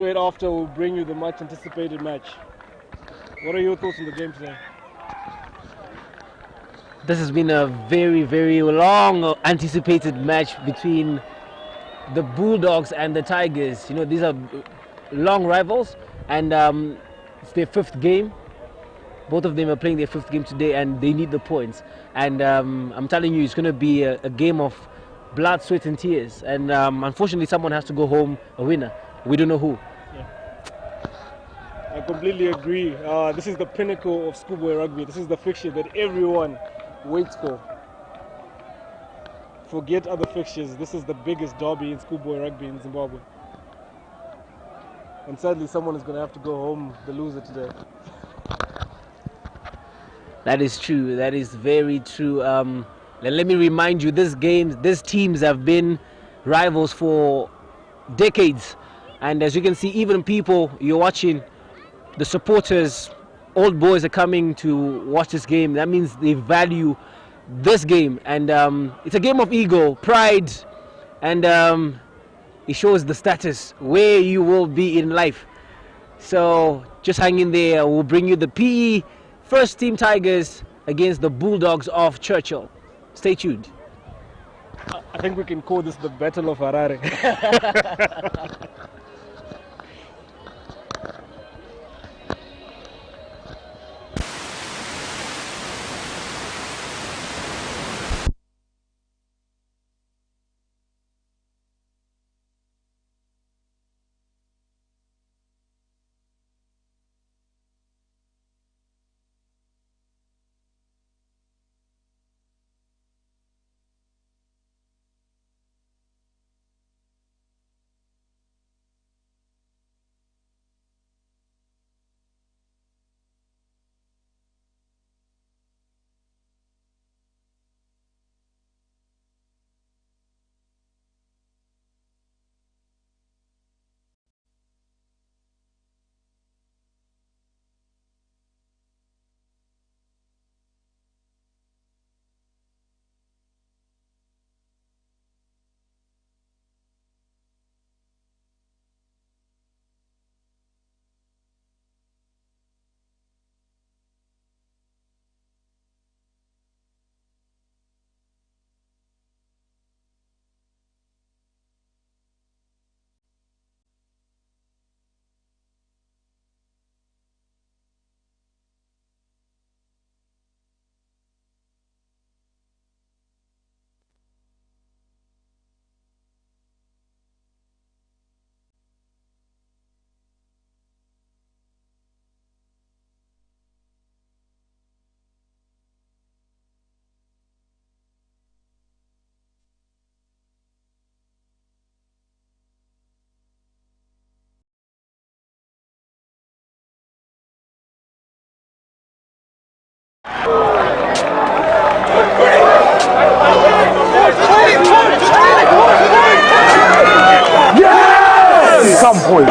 Straight after, we'll bring you the much anticipated match. What are your thoughts on the game today? This has been a very, very long anticipated match between the Bulldogs and the Tigers. You know, these are long rivals, and it's their fifth game. Both of them are playing their fifth game today, and they need the points. And I'm telling you, it's going to be a game of blood, sweat, and tears. And unfortunately, someone has to go home a winner. We don't know who. I completely agree. This is the pinnacle of schoolboy rugby. This is the fixture that everyone waits for. Forget other fixtures. This is the biggest derby in schoolboy rugby in Zimbabwe. And sadly, someone is going to have to go home the loser today. That is true. That is very true. Let me remind you, these teams have been rivals for decades. And as you can see, even people you're watching, the supporters, old boys are coming to watch this game. That means they value this game. And it's a game of ego, pride, and it shows the status, where you will be in life. So just hang in there. We'll bring you the PE First Team Tigers against the Bulldogs of Churchill. Stay tuned. I think we can call this the Battle of Harare. Some point.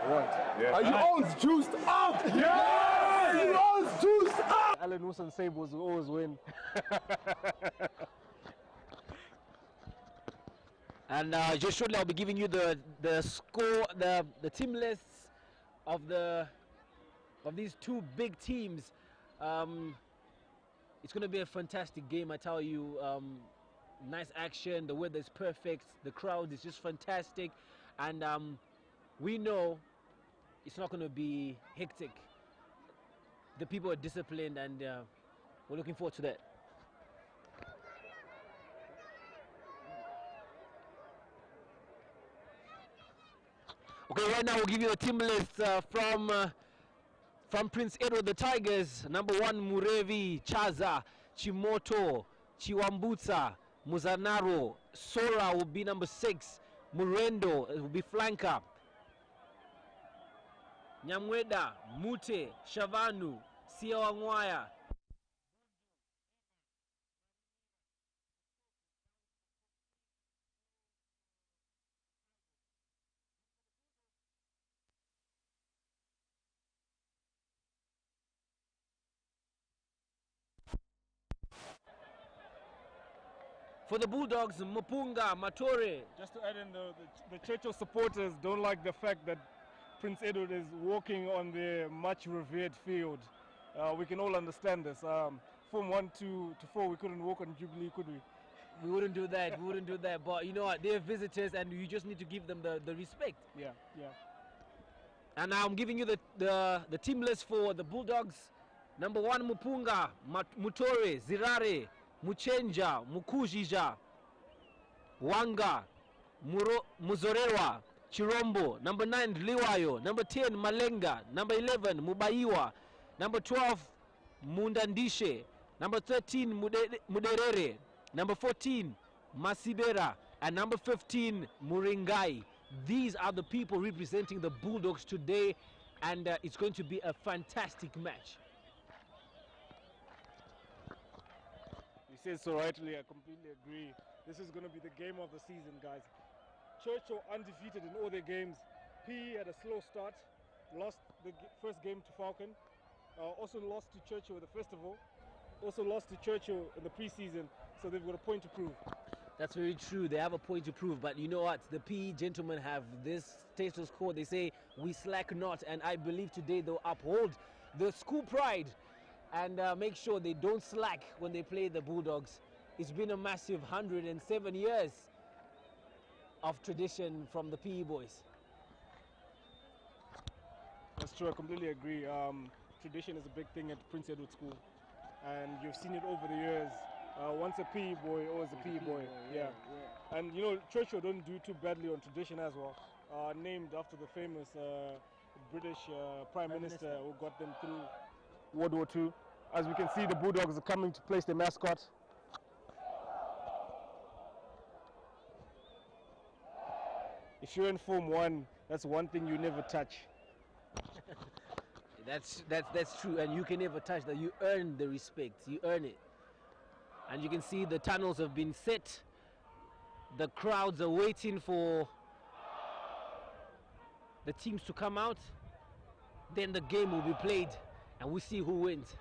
Right. Yeah. Are you all juiced up? Yeah! Are you all juiced up? Alan Wilson Sables will always win. And just shortly, I'll be giving you the score, the team lists of these two big teams. It's going to be a fantastic game, I tell you. Nice action, the weather is perfect, the crowd is just fantastic, and we know it's not going to be hectic. The people are disciplined, and we're looking forward to that. Okay, right now we'll give you the team list from Prince Edward the Tigers. Number 1, Murevi Chaza, Chimoto, Chiwambutsa, Muzanaro. Sora will be number 6. Murendo will be flanker. Nyamweda, Mute, Shavanu, Siawangwaya. For the Bulldogs, Mupunga, Matore. Just to add in, the Churchill supporters don't like the fact that Prince Edward is walking on the much revered field. We can all understand this. From 1 to 4, we couldn't walk on Jubilee, could we? We wouldn't do that. We wouldn't do that. But you know what? They're visitors, and you just need to give them the respect. Yeah, yeah. And now I'm giving you the team list for the Bulldogs. Number 1, Mupunga, Mutore, Zirare, Muchenja, Mukujija, Wanga, Muzorewa, Chirombo. Number 9, Liwayo. Number 10, Malenga. Number 11, Mubaiwa. Number 12, Mundandishe. Number 13, Muderere. Number 14, Masibera. And number 15, Muringai. These are the people representing the Bulldogs today, and it's going to be a fantastic match. You said so rightly, I completely agree. This is going to be the game of the season, guys. Churchill undefeated in all their games. PE had a slow start, lost the first game to Falcon, also lost to Churchill at the festival, also lost to Churchill in the preseason, so they've got a point to prove. That's very true. They have a point to prove, but you know what? The PE gentlemen have this status quo. They say, we slack not, and I believe today they'll uphold the school pride and make sure they don't slack when they play the Bulldogs. It's been a massive 107 years of tradition from the PE boys. That's true, I completely agree. Tradition is a big thing at Prince Edward School, and you've seen it over the years. Once a PE boy, always a PE boy. Yeah. And you know, Churchill don't do too badly on tradition as well. Named after the famous British Prime Minister who got them through World War II. As we can see, the Bulldogs are coming to place their mascot. If you're in Form 1, that's one thing you never touch. That's true, and you can never touch that. You earn the respect. You earn it. And you can see the tunnels have been set. The crowds are waiting for the teams to come out. Then the game will be played, and we see who wins.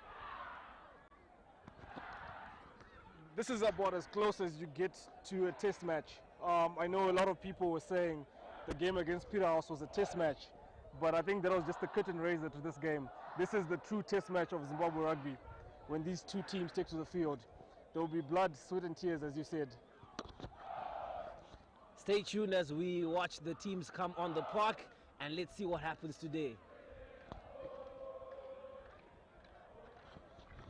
This is about as close as you get to a test match. I know a lot of people were saying the game against Peterhouse was a test match, but I think that was just the curtain raiser to this game. This is the true test match of Zimbabwe rugby. When these two teams take to the field, there will be blood, sweat and tears, as you said. Stay tuned as we watch the teams come on the park, and let's see what happens today.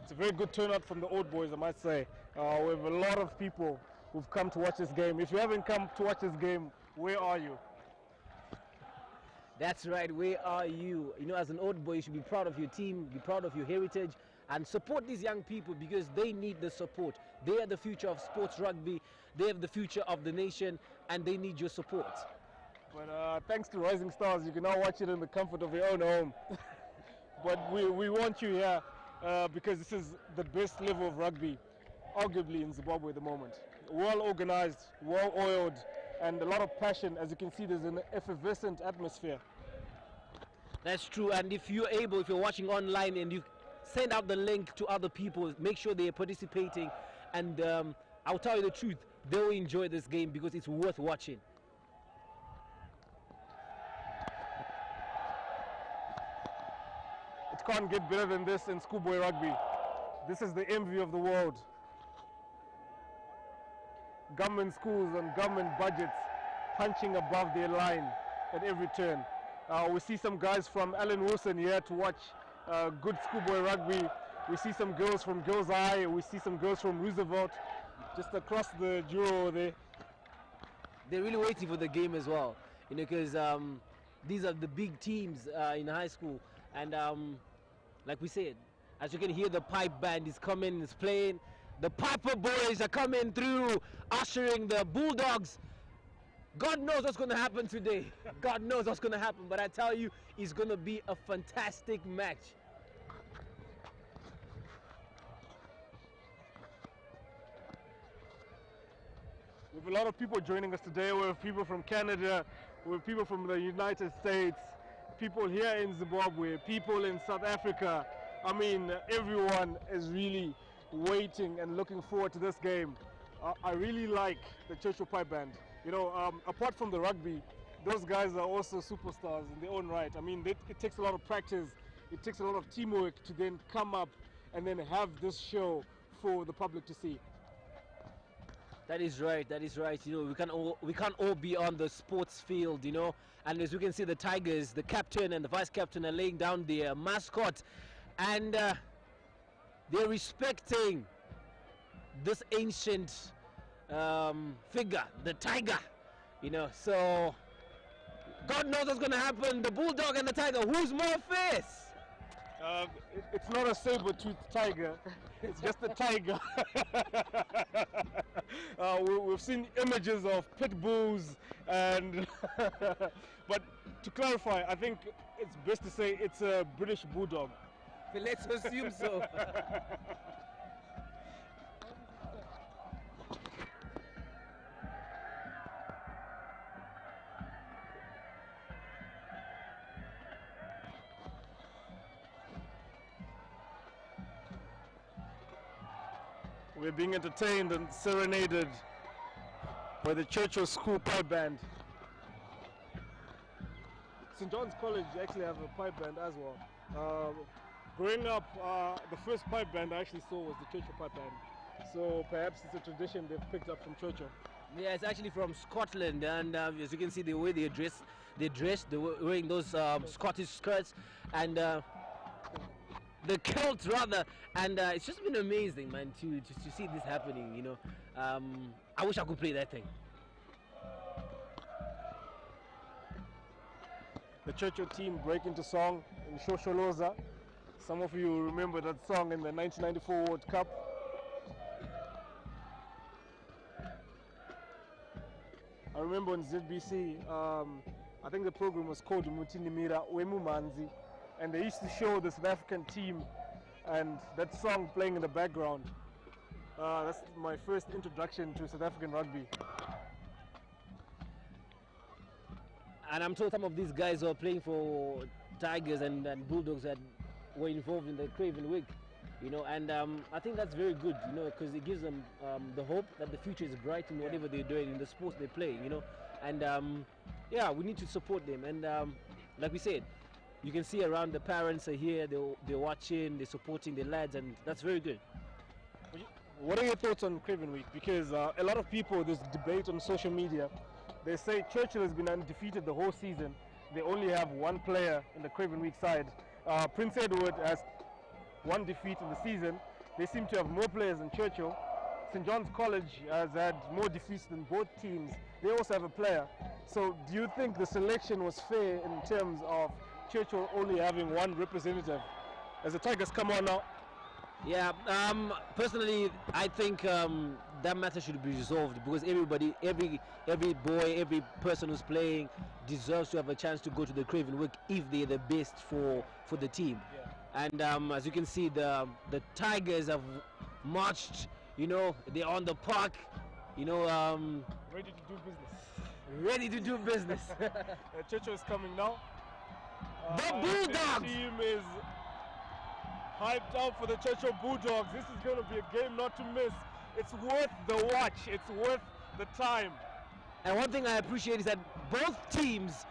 It's a very good turnout from the old boys, I might say. We have a lot of people who've come to watch this game. If you haven't come to watch this game, where are you? That's right, where are you? You know, as an old boy, you should be proud of your team, be proud of your heritage, and support these young people because they need the support. They are the future of sports rugby, they have the future of the nation, and they need your support. But thanks to Rising Stars, you can now watch it in the comfort of your own home. But we want you here because this is the best level of rugby, arguably in Zimbabwe at the moment. Well organized, well oiled, and a lot of passion. As you can see, there's an effervescent atmosphere. That's true. And if you're able, if you're watching online and you send out the link to other people, make sure they're participating. And I'll tell you the truth, they'll enjoy this game because it's worth watching. It can't get better than this in schoolboy rugby. This is the envy of the world. Government schools and government budgets punching above their line at every turn. We see some guys from Allen Wilson here to watch good schoolboy rugby. We see some girls from Girls Eye. We see some girls from Roosevelt just across the Juro there. They're really waiting for the game as well, you know, because these are the big teams in high school. And like we said, as you can hear, the pipe band is coming, is playing. The Piper boys are coming through, ushering the Bulldogs. God knows what's going to happen today. God knows what's going to happen. But I tell you, it's going to be a fantastic match. We have a lot of people joining us today. We have people from Canada, we have people from the United States, people here in Zimbabwe, people in South Africa. I mean, everyone is really waiting and looking forward to this game. I really like the Churchill Pipe Band. You know, apart from the rugby, those guys are also superstars in their own right. I mean, it takes a lot of practice, it takes a lot of teamwork to then come up and then have this show for the public to see. That is right. That is right. You know, we can't all be on the sports field, you know. And as we can see, the Tigers, the captain and the vice captain, are laying down their mascot, and they're respecting this ancient figure, the tiger. You know, so God knows what's going to happen. The bulldog and the tiger. Who's more fierce? It's not a saber-toothed tiger, it's just a tiger. We've seen images of pit bulls, and but to clarify, I think it's best to say it's a British bulldog. Let's assume so. We're being entertained and serenaded by the Churchill School Pipe Band. St. John's College actually have a pipe band as well. Growing up, the first pipe band I actually saw was the Churchill Pipe Band. So perhaps it's a tradition they've picked up from Churchill. Yeah, it's actually from Scotland, and as you can see, the way they dress, they're wearing those Scottish skirts and the kilt rather, and it's just been amazing, man, to see this happening. You know, I wish I could play that thing. The Churchill team break into song in Shosholoza. Some of you remember that song in the 1994 World Cup. I remember on ZBC, I think the program was called Mutinimira Wemu Manzi, and they used to show the South African team and that song playing in the background. That's my first introduction to South African rugby. And I'm told some of these guys who are playing for Tigers and Bulldogs that were involved in the Craven Week, you know, and I think that's very good, you know, because it gives them the hope that the future is bright in whatever they're doing, in the sports they play, you know, and yeah, we need to support them. And like we said, you can see around, the parents are here, they're watching, they're supporting the lads, and that's very good. What are your thoughts on Craven Week? Because a lot of people, there's debate on social media. They say Churchill has been undefeated the whole season. They only have one player in the Craven Week side. Prince Edward has one defeat in the season. They seem to have more players than Churchill. St. John's College has had more defeats than both teams. They also have a player. So do you think the selection was fair in terms of Churchill only having one representative? As the Tigers come on now. Yeah, personally, I think that matter should be resolved, because everybody, every boy, every person who's playing deserves to have a chance to go to the Craven Week if they're the best for the team. Yeah. And as you can see, the Tigers have marched. You know, they're on the park. You know, Ready to do business. ready to do business. Churchill is coming now. The This Bulldogs! team is hyped up for the Churchill Bulldogs. This is going to be a game not to miss. It's worth the watch. It's worth the time. And one thing I appreciate is that both teams,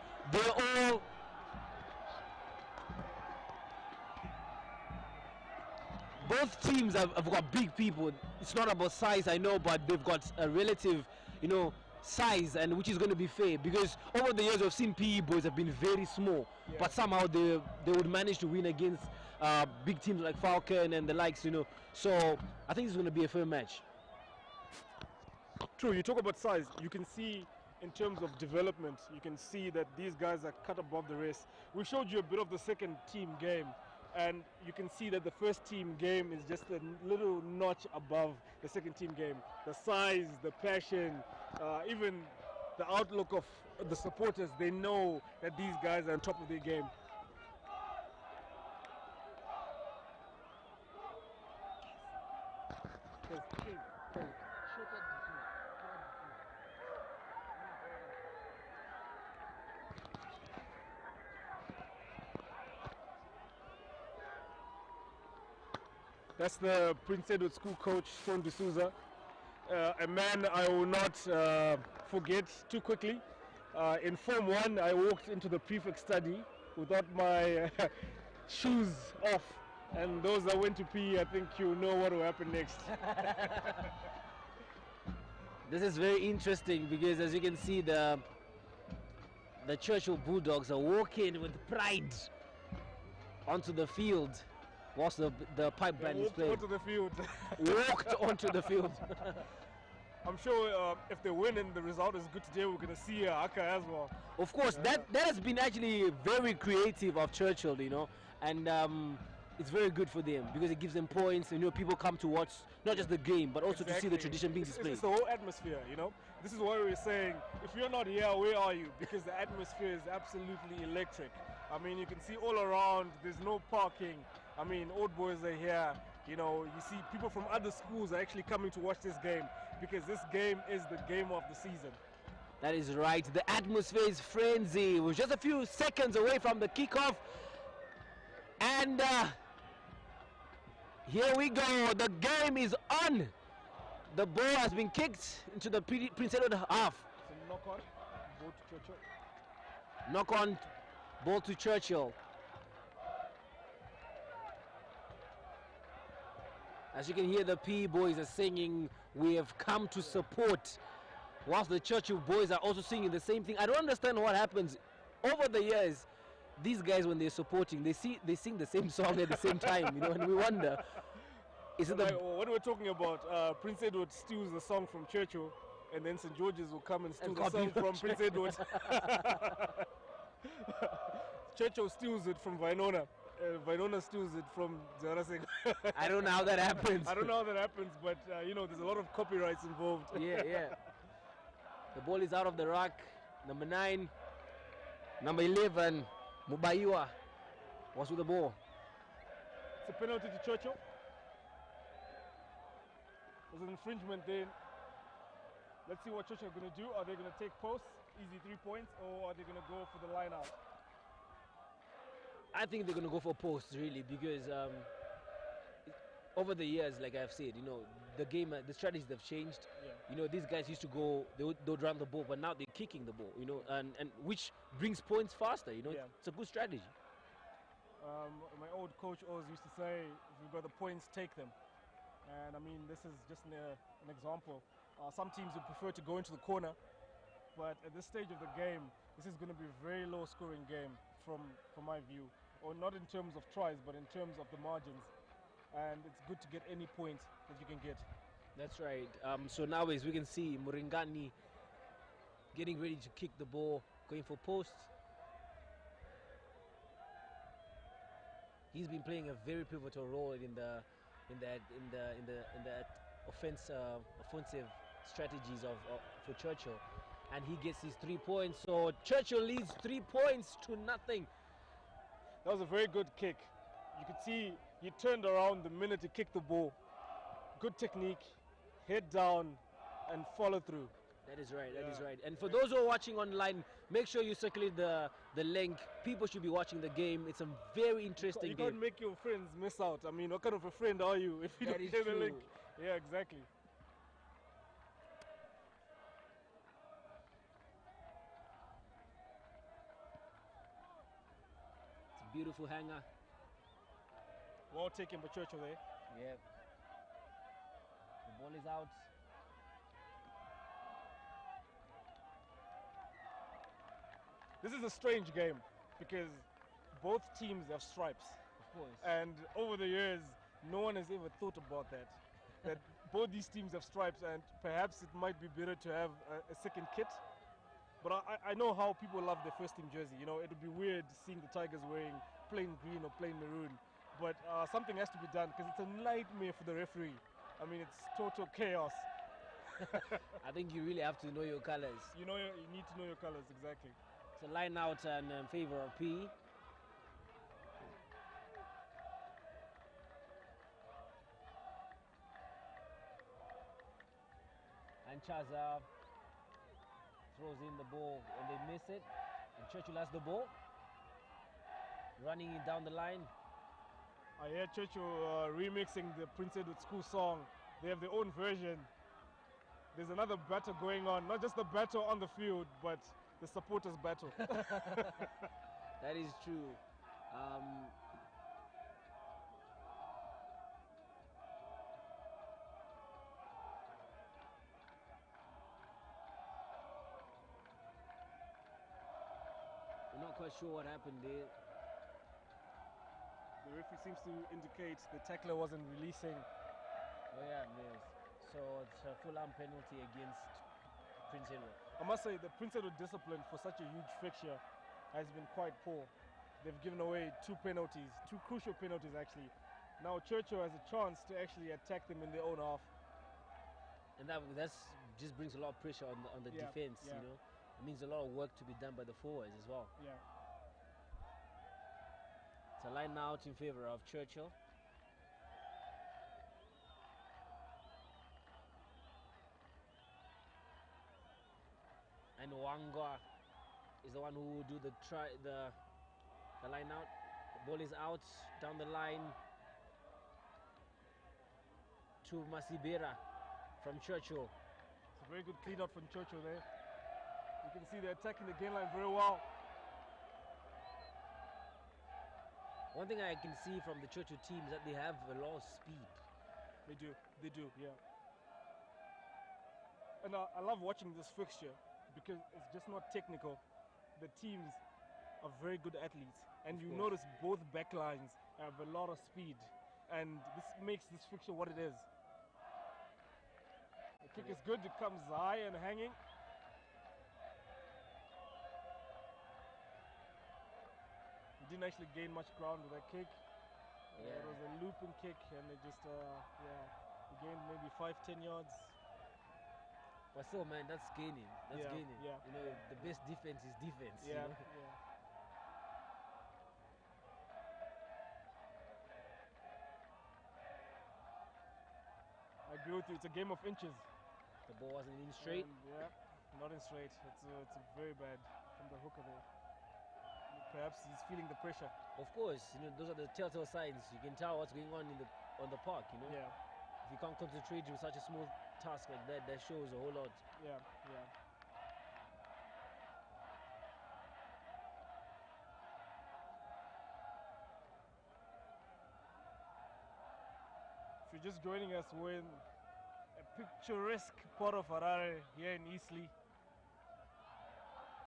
both teams have got big people. It's not about size, I know, but they've got a relative, size, and which is going to be fair, because over the years we've seen PE boys have been very small, but somehow they would manage to win against big teams like Falcon and the likes, So I think it's going to be a fair match. True, you talk about size. You can see in terms of development, you can see that these guys are cut above the rest. We showed you a bit of the second team game, and you can see that the first team game is just a little notch above the second team game. The size, the passion, even the outlook of the supporters, they know that these guys are on top of their game. That's the Prince Edward School coach, Son D'Souza, a man I will not forget too quickly. In Form 1, I walked into the prefect study without my shoes off, and those that went to PE, I think you know what will happen next. This is very interesting because, as you can see, the Churchill Bulldogs are walking with pride onto the field, whilst the pipe band is playing. Walked onto the field. Walked onto the field. I'm sure if they win and the result is good today, we're going to see Aka as well. Of course, that has been actually very creative of Churchill, and it's very good for them because it gives them points. People come to watch not just the game, but also to see the tradition being displayed. It's the whole atmosphere, This is why we're saying, if you're not here, where are you? Because the atmosphere is absolutely electric. I mean, you can see all around, there's no parking. I mean, old boys are here. You see people from other schools are actually coming to watch this game because this game is the game of the season. That is right. The atmosphere is frenzy. We're just a few seconds away from the kickoff. And here we go. The game is on. The ball has been kicked into the Prince Edward half. It's a knock-on, ball to Churchill. Knock-on, ball to Churchill. As you can hear, the PE boys are singing, "We have come to support," whilst the Churchill boys are also singing the same thing. I don't understand what happens. Over the years, these guys, when they're supporting, they sing the same song at the same time, and we wonder, is it what we're talking about, Prince Edward steals the song from Churchill, and then St. George's will come and steal the song from Prince Edward. Churchill steals it from Vinona. Vinona steals it from Zarasek. I don't know how that happens. I don't know how that happens, but there's a lot of copyrights involved. Yeah. The ball is out of the rack. Number 9, number 11, Mubaiwa was with the ball. It's a penalty to Churchill. There's an infringement there. Let's see what Churchill are going to do. Are they going to take posts, easy 3 points, or are they going to go for the line out? I think they're going to go for posts, really, because over the years, like I've said, the game, the strategies have changed. Yeah. These guys used to go, they would run the ball, but now they're kicking the ball, and which brings points faster, It's a good strategy. My old coach always used to say, if you've got the points, take them. And I mean, this is just an example. Some teams would prefer to go into the corner, but at this stage of the game, this is going to be a very low scoring game from my view, or not in terms of tries, but in terms of the margins. And it's good to get any point that you can get. That's right. So now, as we can see, Muringani getting ready to kick the ball, going for posts. He's been playing a very pivotal role in the offensive strategies for Churchill, and he gets his 3 points. So Churchill leads 3 points to nothing. That was a very good kick. You could see he turned around the minute he kicked the ball. Good technique, head down, and follow through. That is right. That is Yeah. right. And for those who are watching online, make sure you circulate the link. People should be watching the game. It's a very interesting You game. can't make your friends miss out. I mean, what kind of a friend are you if you That don't is share the true. link? Yeah, exactly. It's a beautiful hanger. Well taken by Churchill there. Yep. The ball is out. This is a strange game because both teams have stripes. Of course. And over the years, no one has ever thought about that. That both these teams have stripes, and perhaps it might be better to have a second kit. But I know how people love their first team jersey. You know, it would be weird seeing the Tigers wearing plain green or plain maroon. But something has to be done because it's a nightmare for the referee. I mean, it's total chaos. I think you really have to know your colors. You know, you need to know your colors exactly. It's a line out in favor of P. And Chaza throws in the ball and they miss it. And Churchill has the ball. Running it down the line. I hear Churchill remixing the Prince Edward School song. They have their own version. There's another battle going on, not just the battle on the field, but the supporters' battle. That is true. We're not quite sure what happened there. The referee seems to indicate the tackler wasn't releasing. Oh yeah, yes. So it's a full-arm penalty against Prince Edward. I must say the Prince Edward discipline for such a huge fixture has been quite poor. They've given away two penalties, two crucial penalties actually. Now Churchill has a chance to actually attack them in their own half. And that's just brings a lot of pressure on the Yeah, defense, yeah. you know. It means a lot of work to be done by the forwards as well. Yeah. It's a line out in favor of Churchill. And Wangwa is the one who will do the line out. The ball is out down the line to Masibera from Churchill. It's a very good clean out from Churchill there. You can see they're attacking the gain line very well. One thing I can see from the Churchill team is that they have a lot of speed. They do, yeah. And I love watching this fixture because it's just not technical. The teams are very good athletes, and you notice both backlines have a lot of speed, and this makes this fixture what it is. The kick is good, it comes high and hanging. He didn't actually gain much ground with that kick. Yeah. It was a looping kick, and it just, he gained maybe 5-10 yards. But still, man, that's gaining. That's Yeah, gaining. yeah. You know, the best defense is defense. Yeah, You know? yeah. I agree with you. It's a game of inches. The ball wasn't in straight. Yeah, not in straight. It's very bad from the hooker there. Perhaps he's feeling the pressure. Of course, you know, those are the telltale signs. You can tell what's going on on the park. You know, Yeah, if you can't concentrate with such a small task like that, that shows a whole lot. yeah, yeah. If you're just joining us, we're in a picturesque part of Harare here in Eastleigh.